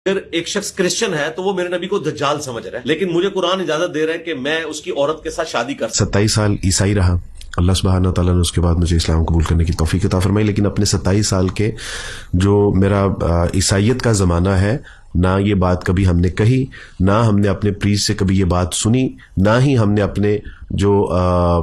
اگر ایک شخص کرسچن ہے تو وہ میرے نبی کو دجال سمجھ رہا ہے، لیکن مجھے قرآن اجازت دے رہا ہے کہ میں اس کی عورت کے ساتھ شادی کر 27 سال عیسائی رہا، اللہ سبحانہ تعالیٰ نے اس کے بعد مجھے اسلام قبول کرنے کی توفیق عطا فرمائی، لیکن اپنے 27 سال کے جو میرا عیسائیت کا زمانہ ہے، نہ یہ بات کبھی ہم نے کہی، نہ ہم نے اپنے پریسٹ سے کبھی یہ بات سنی، نہ ہی ہم نے اپنے جو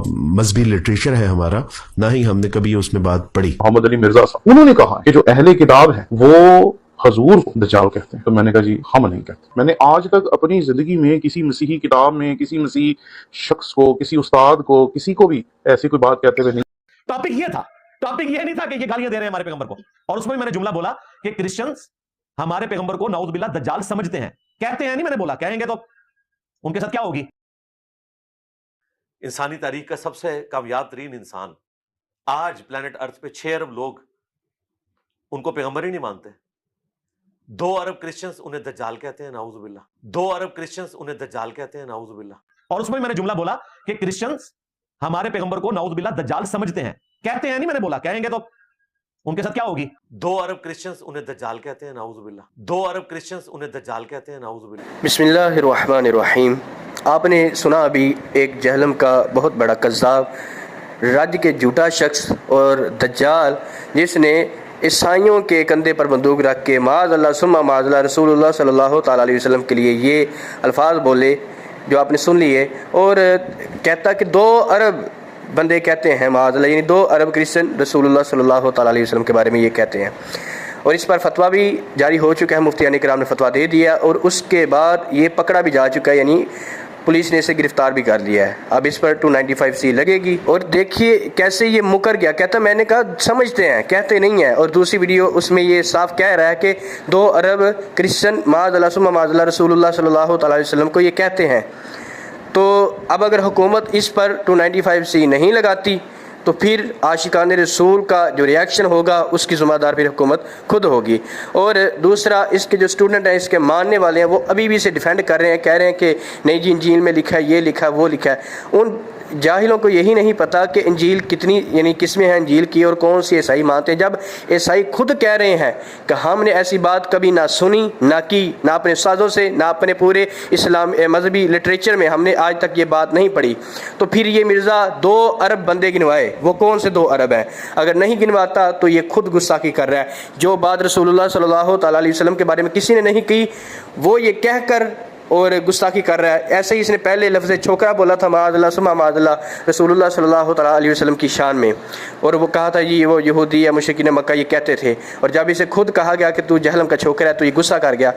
مذہبی لٹریچر ہے ہمارا، نہ ہی ہم نے کبھی اس میں بات پڑھی۔ محمد علی مرزا صاحب انہوں نے کہا کہ جو اہل کتاب ہیں وہ حضور کو دجال کہتے ہیں، تو میں نے کہا جی ہم نہیں کہتے۔ میں نے آج تک اپنی زندگی میں کسی مسیحی کتاب میں کسی مسیحی شخص کو، کسی استاد کو، کسی کو بھی ایسی کوئی بات کہتے ہوئے نہیں۔ ٹاپک یہ تھا، ٹاپک یہ نہیں تھا کہ یہ گالیاں دے رہے ہیں ہمارے پیغمبر کو، اور اس میں بھی میں نے جملہ بولا کہ کرسچنز ہمارے پیغمبر کو نعوذ باللہ دجال سمجھتے ہیں، کہتے ہیں نہیں، میں نے بولا کہیں گے تو ان کے ساتھ کیا ہوگی۔ انسانی تاریخ کا سب سے کامیاب ترین انسان، آج پلانٹ ارتھ پہ 6 ارب لوگ ان کو پیغمبر ہی نہیں مانتے۔ 2 ارب کرسچنز انہیں دجال کہتے ہیں، نعوذ باللہ۔ 2 ارب کرسچنز انہیں دجال کہتے ہیں، نعوذ باللہ۔ اور اس میں بھی میں نے جملہ بولا کہ کرسچنز ہمارے پیغمبر کو نعوذ باللہ دجال سمجھتے ہیں، کہتے ہیں نہیں، میں نے بولا کہیں گے تو ان کے ساتھ کیا ہوگی۔ 2 ارب کرسچنز انہیں دجال کہتے ہیں، نعوذ باللہ۔ 2 ارب کرسچنز انہیں دجال کہتے ہیں، نعوذ باللہ۔ بسم اللہ الرحمن الرحیم۔ آپ نے سنا ابھی ایک جہلم کا بہت بڑا کذاب، رج کے جھوٹا شخص اور دجال، جس نے عیسائیوں کے کندھے پر بندوق رکھ کے معاذ اللہ ثم معاذ اللہ رسول اللہ صلی اللہ تعالیٰ علیہ وسلم کے لیے یہ الفاظ بولے جو آپ نے سن لیے، اور کہتا کہ 2 ارب بندے کہتے ہیں معاذ اللہ، یعنی 2 ارب کرسچن رسول اللہ صلی اللہ تعالیٰ علیہ وسلم کے بارے میں یہ کہتے ہیں، اور اس پر فتویٰ بھی جاری ہو چکا ہے، مفتیان کرام نے فتویٰ دے دیا، اور اس کے بعد یہ پکڑا بھی جا چکا ہے، یعنی پولیس نے اسے گرفتار بھی کر لیا ہے۔ اب اس پر 295C لگے گی، اور دیکھیے کیسے یہ مکر گیا، کہتا میں نے کہا سمجھتے ہیں، کہتے نہیں ہیں، اور دوسری ویڈیو اس میں یہ صاف کہہ رہا ہے کہ 2 ارب کرسچن معاذ اللہ ثم معاذ اللہ رسول اللہ صلی اللہ تعالیٰ علیہ وسلم کو یہ کہتے ہیں۔ تو اب اگر حکومت اس پر 295C نہیں لگاتی تو پھر عاشقان رسول کا جو ریاکشن ہوگا اس کی ذمہ دار پھر حکومت خود ہوگی۔ اور دوسرا، اس کے جو اسٹوڈنٹ ہیں، اس کے ماننے والے ہیں، وہ ابھی بھی اسے ڈیفینڈ کر رہے ہیں، کہہ رہے ہیں کہ نہیں جی انجیل میں لکھا ہے، یہ لکھا ہے، وہ لکھا ہے۔ ان جاہلوں کو یہی نہیں پتا کہ انجیل کتنی یعنی قسمیں ہیں انجیل کی، اور کون سی عیسائی مانتے ہیں، جب عیسائی خود کہہ رہے ہیں کہ ہم نے ایسی بات کبھی نہ سنی، نہ کی، نہ اپنے استادوں سے، نہ اپنے پورے اسلام مذہبی لٹریچر میں ہم نے آج تک یہ بات نہیں پڑھی، تو پھر یہ مرزا 2 ارب بندے گنوائے، وہ کون سے 2 ارب ہیں؟ اگر نہیں گنواتا تو یہ خود گستاخی کر رہا ہے۔ جو بات رسول اللہ صلی اللہ تعالیٰ علیہ وسلم کے بارے میں کسی نے نہیں کی، وہ یہ کہہ کر اور گستاخی کر رہا ہے۔ ایسے ہی اس نے پہلے لفظ چھوکرا بولا تھا معاذ اللہ ثم معاذ اللہ رسول اللہ صلی اللہ تعالیٰ علیہ وسلم کی شان میں، اور وہ کہا تھا یہ وہ یہودی یا مشرکین مکہ یہ کہتے تھے، اور جب اسے خود کہا گیا کہ تو جہلم کا چھوکرا ہے تو یہ غصہ کر گیا